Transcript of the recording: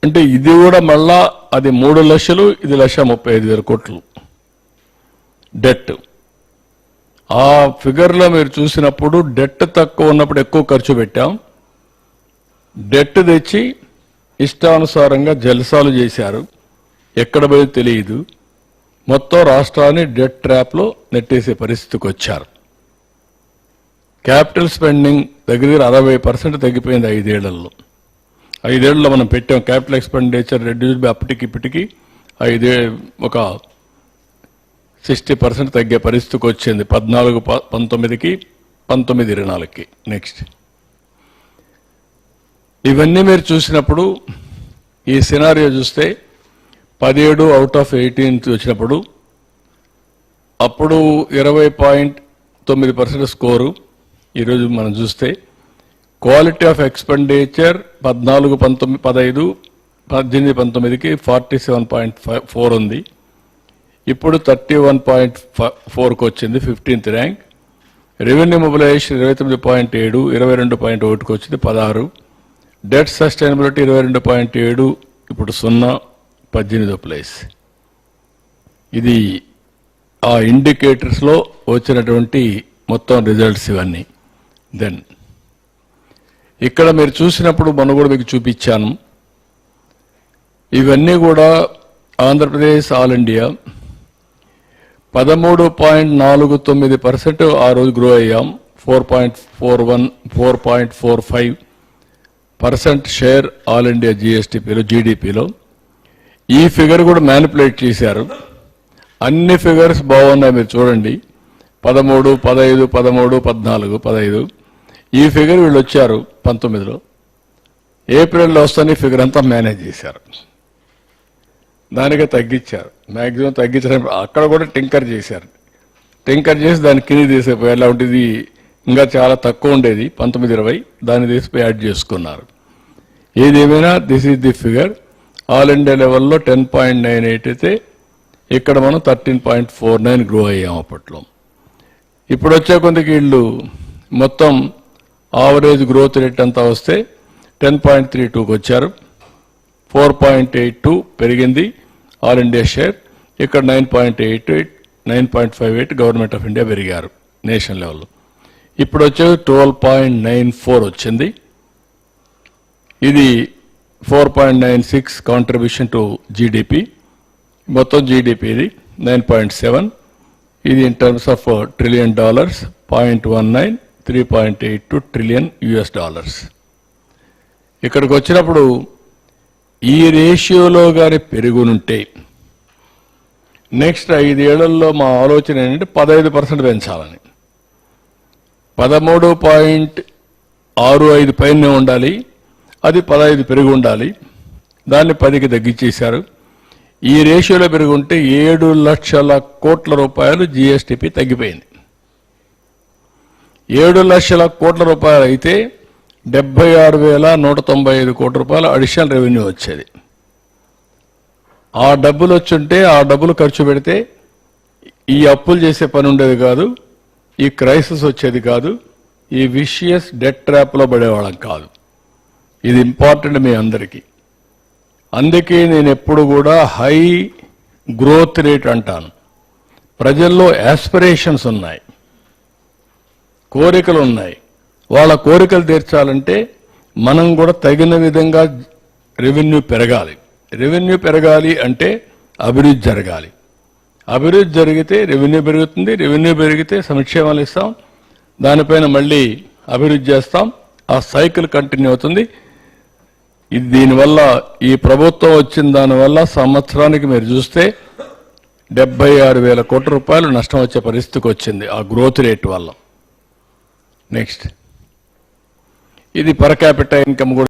అంటే ఇది కూడా మళ్ళా అది 3 లక్షలు, ఇది 1,35,000 కోట్లు డెట్. ఆ ఫిగర్లో మీరు చూసినప్పుడు డెట్ తక్కువ ఉన్నప్పుడు ఎక్కువ ఖర్చు పెట్టాం, డెట్ తెచ్చి ఇష్టానుసారంగా జల్సాలు చేశారు, ఎక్కడ పోయి తెలియదు, మొత్తం రాష్ట్రాన్ని డెట్ ట్రాప్లో నెట్టేసే పరిస్థితికి వచ్చారు. క్యాపిటల్ స్పెండింగ్ దగ్గర 60% తగ్గిపోయింది 5 ఏళ్లలో. 5 ఏళ్లలో మనం పెట్టాం క్యాపిటల్ ఎక్స్పెండిచర్ రెడ్యూస్ బై అప్పటికి ఇప్పటికి ఒక 60% తగ్గే పరిస్థితికి వచ్చింది 14-19కి, 19-24కి. నెక్స్ట్ ఇవన్నీ మీరు చూసినప్పుడు ఈ సినారియో చూస్తే 17 అవుట్ ఆఫ్ 18 వచ్చినప్పుడు అప్పుడు 20.9% స్కోరు. ఈరోజు మనం చూస్తే క్వాలిటీ ఆఫ్ ఎక్స్పెండిచర్ 14-15, 18-19కి 47.4 ఉంది. ఇప్పుడు 31.4కి వచ్చింది, 15th ర్యాంక్. రెవెన్యూ మొబిలైజేషన్ 29.7, 22.1కి వచ్చింది, 16. డెట్ సస్టైనబిలిటీ 22.7, ఇప్పుడు 0, 18వ ప్లేస్. ఇది ఆ ఇండికేటర్స్లో వచ్చినటువంటి మొత్తం రిజల్ట్స్ ఇవన్నీ. దెన్ ఇక్కడ మీరు చూసినప్పుడు మనం కూడా మీకు చూపించాను, ఇవన్నీ కూడా ఆంధ్రప్రదేశ్ ఆల్ ఇండియా 13.49% ఆ రోజు గ్రో అయ్యాం. 4.41, 4.45% షేర్ ఆల్ ఇండియా జిఎస్టిపిలో, జీడిపిలో. ఈ ఫిగర్ కూడా మ్యానిపులేట్ చేశారు. అన్ని ఫిగర్స్ బాగున్నాయి, మీరు చూడండి. 13, 15, 13, 14, 15 ఈ ఫిగర్ వీళ్ళు వచ్చారు 19లో. ఏప్రిల్లో వస్తాను ఈ ఫిగర్ అంతా మేనేజ్ చేశారు, దానికే తగ్గించారు, మ్యాక్సిమం తగ్గించడం. అక్కడ కూడా టింకర్ చేశారు, టింకర్ చేసి దాన్ని కింది తీసిపోయి ఎలా ఉంటుంది, ఇంకా చాలా తక్కువ ఉండేది 19-20, దాన్ని తీసిపోయి యాడ్ చేసుకున్నారు. ఏదేమైనా this is the figure. All India లెవెల్లో 10.98 అయితే ఇక్కడ మనం 13.49 గ్రో అయ్యాం అప్పట్లో. ఇప్పుడు వచ్చే కొంతకి వీళ్ళు మొత్తం ఆవరేజ్ గ్రోత్ రేట్ అంతా వస్తే 10.32కి వచ్చారు. 4.82 పెరిగింది ఆల్ ఇండియా షేర్. ఇక్కడ 9.88, 9.58 గవర్నమెంట్ ఆఫ్ ఇండియా పెరిగారు నేషనల్ లెవెల్లో. ఇప్పుడు వచ్చేది 12.94 వచ్చింది. ఇది 4.96 కాంట్రిబ్యూషన్ టు జీడిపి. మొత్తం జీడిపి ఇది 9.7. ఇది in terms of $1 trillion, 0.19, 3.82 trillion US dollars. ఇక్కడికి వచ్చినప్పుడు ఈ రేషియోలో కానీ పెరుగునుంటే నెక్స్ట్ 5 ఏళ్లలో మా ఆలోచన ఏంటంటే 15% పెంచాలని. 13.65 పైనే ఉండాలి, అది 15 పెరిగి ఉండాలి. దాన్ని 10కి తగ్గించేశారు. ఈ రేషియోలో పెరుగుంటే 7 లక్షల కోట్ల రూపాయలు జిఎస్టిపి తగ్గిపోయింది. 7 లక్షల కోట్ల రూపాయలు అయితే 76,195 కోట్ల రూపాయలు అడిషనల్ రెవెన్యూ వచ్చేది. ఆ డబ్బులు వచ్చుంటే ఆ డబ్బులు ఖర్చు పెడితే ఈ అప్పులు చేసే పని ఉండేది కాదు, ఈ క్రైసిస్ వచ్చేది కాదు, ఈ విషియస్ డెట్ ట్రాప్లో పడేవాళ్ళం కాదు. ఇది ఇంపార్టెంట్ మీ అందరికీ. అందుకే నేను ఎప్పుడు కూడా హై గ్రోత్ రేట్ అంటాను. ప్రజల్లో యాస్పిరేషన్స్ ఉన్నాయి, కోరికలు ఉన్నాయి. వాళ్ళ కోరికలు తీర్చాలంటే మనం కూడా తగిన విధంగా రెవెన్యూ పెరగాలి. రెవెన్యూ పెరగాలి అంటే అభివృద్ధి జరగాలి. అభివృద్ధి జరిగితే రెవెన్యూ పెరుగుతుంది, రెవెన్యూ పెరిగితే సంక్షేమాలు ఇస్తాం, దానిపైన మళ్ళీ అభివృద్ధి చేస్తాం. ఆ సైకిల్ కంటిన్యూ అవుతుంది. దీనివల్ల ఈ ప్రభుత్వం వచ్చిన దానివల్ల సంవత్సరానికి మీరు చూస్తే 76,000 కోట్ల రూపాయలు నష్టం వచ్చే పరిస్థితికి వచ్చింది ఆ గ్రోత్ రేట్ వల్ల. నెక్స్ట్ ఇది పర్ క్యాపిటల్ ఇన్కమ్ కూడా